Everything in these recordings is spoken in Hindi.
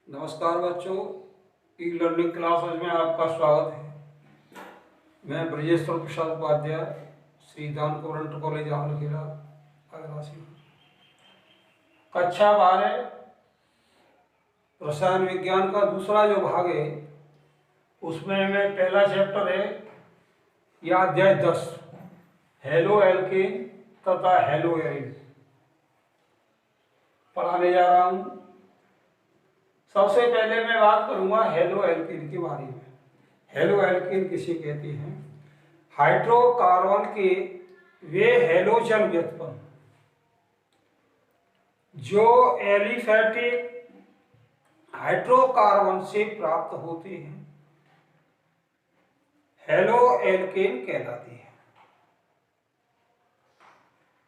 नमस्कार बच्चों, ई लर्निंग क्लासेज में आपका स्वागत है। मैं ब्रजेश्वर प्रसाद उपाध्याय, श्री दान गवर्नमेंट कॉलेज आलखेड़ा आगरा से। कक्षा 12 रसायन विज्ञान का दूसरा जो भाग है उसमें हमें पहला चैप्टर है या अध्याय 10 हेलो एल्केन तथा हेलो एरिन पढ़ाने जा रहा हूँ। सबसे पहले मैं बात करूंगा हेलो एल्कीन के बारे में। हेलो एल्कीन किसे कहते हैं? हाइड्रोकार्बन के वे हेलोजन व्युत्पन्न जो एलिफैटिक हाइड्रोकार्बन से प्राप्त होते हैं हेलो एल्केन कहलाते हैं।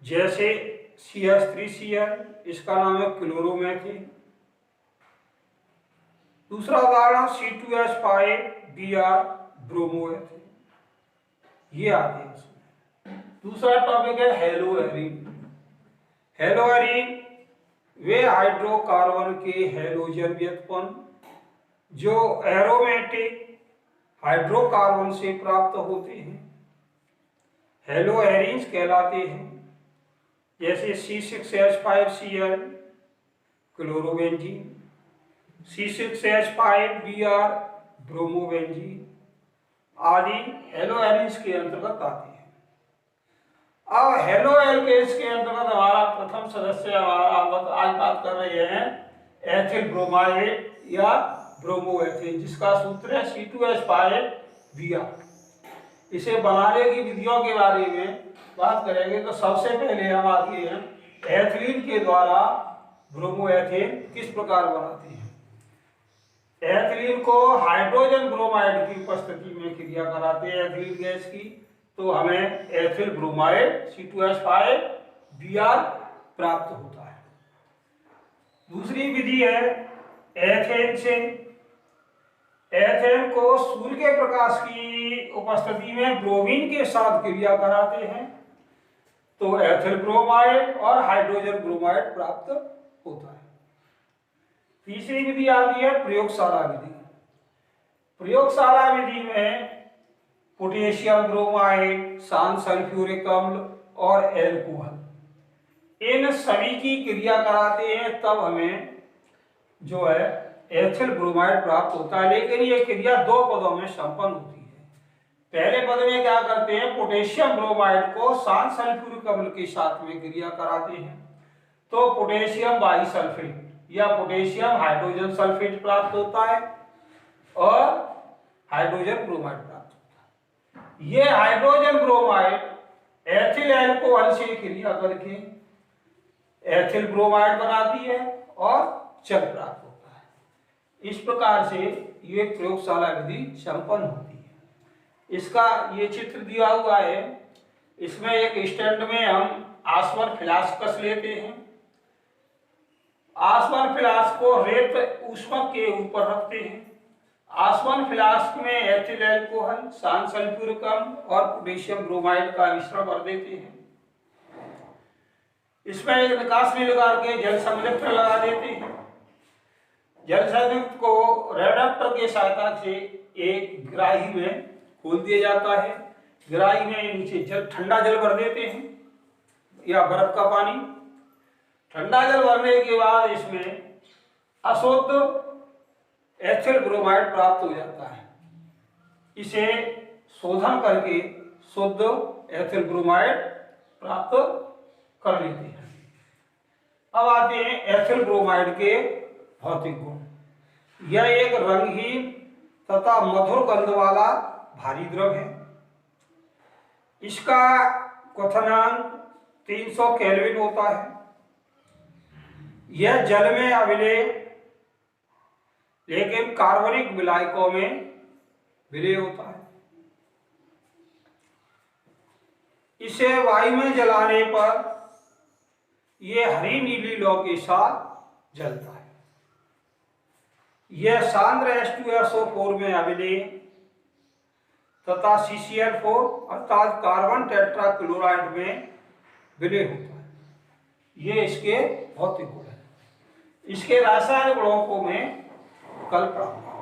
जैसे CH3Cl, इसका नाम है क्लोरोमेथिन। दूसरा उदाहरण C2H5Br ब्रोमोएथिन, ये आते हैं उसमें। दूसरा टॉपिक है हेलो एरीन। हेलो एरीन वे हाइड्रोकार्बन के हेलोजन व्युत्पन्न जो एरोमेटिक हाइड्रोकार्बन से प्राप्त होते हैं हेलो एरीन्स कहलाते हैं। जैसे C6H5Cl क्लोरोबेंजीन, C6H5Br ब्रोमोबेंजीन आदि हेलो एरीन्स के अंतर्गत आते हैं। अब हेलो एल्केन्स के अंतर्गत हमारा प्रथम सदस्य आज बात कर रहे हैं एथिल ब्रोमाइड या ब्रोमोएथिन, जिसका सूत्र है C2H5Br। इसे बनाने की विधियों के बारे में बात करेंगे तो सबसे पहले हम आते हैं एथिलीन के द्वारा ब्रोमोएथिन किस प्रकार बनाते हैं। एथिलीन को हाइड्रोजन ब्रोमाइड की उपस्थिति में क्रिया कराते हैं एथिलीन गैस की, तो हमें एथिल ब्रोमाइड C2H5Br प्राप्त होता है। दूसरी विधि है एथेन से। एथेन को सूर्य के प्रकाश की उपस्थिति में ब्रोमीन के साथ क्रिया कराते हैं तो एथिल ब्रोमाइड और हाइड्रोजन ब्रोमाइड प्राप्त होता है। तीसरी विधि आती है प्रयोगशाला विधि। प्रयोगशाला विधि में पोटेशियम ब्रोमाइड, शांत सल्फ्यूरिक अम्ल और एल्कोहल इन सभी की क्रिया कराते हैं, तब हमें जो है एथिल ब्रोमाइड प्राप्त होता है। लेकिन ये क्रिया दो पदों में संपन्न होती है। पहले पद में क्या करते हैं, पोटेशियम ब्रोमाइड को शांत सल्फ्यूरिक अम्ल के साथ में क्रिया कराते हैं तो पोटेशियम बाइसल्फेट या पोटेशियम हाइड्रोजन सल्फेट प्राप्त होता है और हाइड्रोजन ब्रोमाइड प्राप्त होता है। ये हाइड्रोजन ब्रोमाइड एथिल एल्कोहल से क्रिया करके एथिल ब्रोमाइड बनाती है और जल प्राप्त होता है। इस प्रकार से ये प्रयोगशाला विधि संपन्न होती है। इसका ये चित्र दिया हुआ है। इसमें एक स्टैंड में हम आसवन फ्लास्क कस लेते हैं। आसवन फ्लास्क को रेत ऊष्मक के ऊपर रखते हैं। आसवन फ्लास्क में एथिल एल्कोहल, शांत सल्फ्यूरिक अम्ल और पोटेशियम ब्रोमाइड का मिश्रण भर देते हैं। इसमें एक निकास में लगा के जल संलिप्त लगा देते हैं। जल संलिप्त को रेडक्टर की सहायता से एक ग्राही में खोल दिया जाता है। ग्राही में नीचे जल ठंडा जल भर देते हैं या बर्फ का पानी। ठंडा जल भरने के बाद इसमें अशुद्ध एथिल ब्रोमाइड प्राप्त हो जाता है। इसे शोधन करके शुद्ध एथिल ब्रोमाइड प्राप्त कर लेते हैं। अब आते हैं एथिल ब्रोमाइड के भौतिक गुण। यह एक रंगहीन तथा मधुर गंध वाला भारी द्रव है। इसका क्वथनांक 300 केल्विन होता है। यह जल में अविलेय लेकिन कार्बनिक विलायकों में विलेय होता है। इसे वायु में जलाने पर यह हरी नीली लौ के साथ जलता है। यह सांद्र H2SO4 में अविलेय तथा CCl4 अर्थात कार्बन टेट्राक्लोराइड में विलेय होता है। ये इसके भौतिक गुण है। इसके रासायनिक गुणों को मैं कल पढ़ाऊंगा।